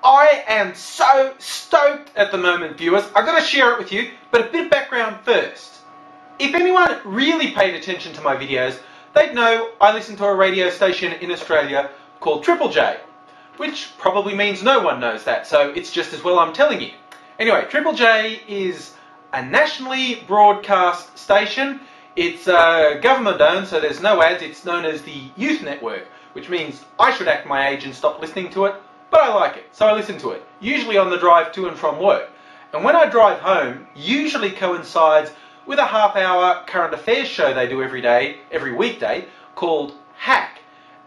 I am so stoked at the moment, viewers. I've got to share it with you, but a bit of background first. If anyone really paid attention to my videos, they'd know I listen to a radio station in Australia called Triple J, which probably means no one knows that, so it's just as well I'm telling you. Anyway, Triple J is a nationally broadcast station. It's government owned, so there's no ads. It's known as the Youth Network, which means I should act my age and stop listening to it, but I like it, so I listen to it, usually on the drive to and from work. And when I drive home, usually coincides with a half-hour current affairs show they do every weekday, called Hack.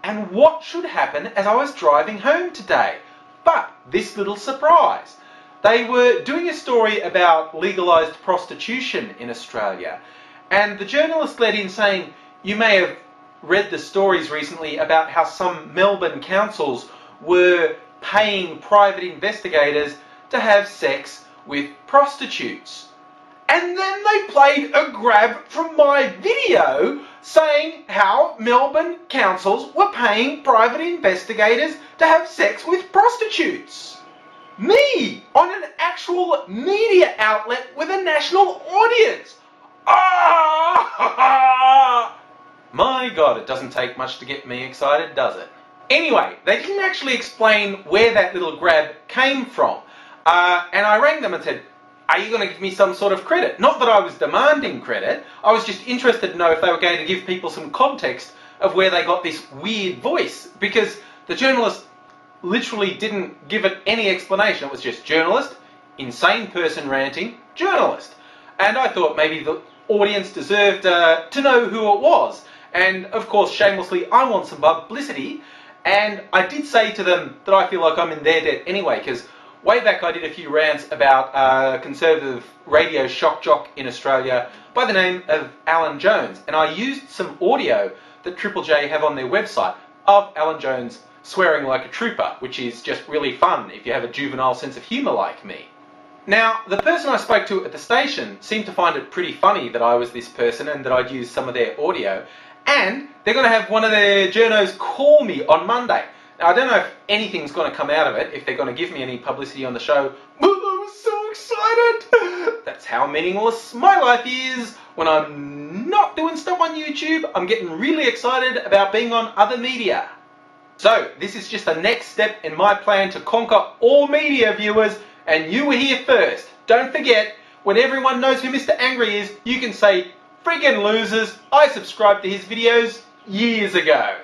And what should happen as I was driving home today? But this little surprise. They were doing a story about legalised prostitution in Australia, and the journalist led in saying, you may have read the stories recently about how some Melbourne councils were paying private investigators to have sex with prostitutes. And then they played a grab from my video saying how Melbourne councils were paying private investigators to have sex with prostitutes. Me, on an actual media outlet with a national audience. Ah! My God, it doesn't take much to get me excited, does it? Anyway, they didn't actually explain where that little grab came from. And I rang them and said, are you going to give me some sort of credit? Not that I was demanding credit. I was just interested to know if they were going to give people some context of where they got this weird voice. Because the journalist literally didn't give it any explanation. It was just journalist, insane person ranting, journalist. And I thought maybe the audience deserved to know who it was. And of course, shamelessly, I want some publicity. And I did say to them that I feel like I'm in their debt anyway, because way back I did a few rants about a conservative radio shock jock in Australia by the name of Alan Jones. And I used some audio that Triple J have on their website of Alan Jones swearing like a trooper, which is just really fun if you have a juvenile sense of humour like me. Now, the person I spoke to at the station seemed to find it pretty funny that I was this person and that I'd used some of their audio, and they're going to have one of their journos call me on Monday. Now, I don't know if anything's going to come out of it, if they're going to give me any publicity on the show, but I was so excited! That's how meaningless my life is. When I'm not doing stuff on YouTube, I'm getting really excited about being on other media. So, this is just the next step in my plan to conquer all media, viewers, and you were here first. Don't forget, when everyone knows who Mr. Angry is, you can say, friggin' losers, I subscribed to his videos years ago.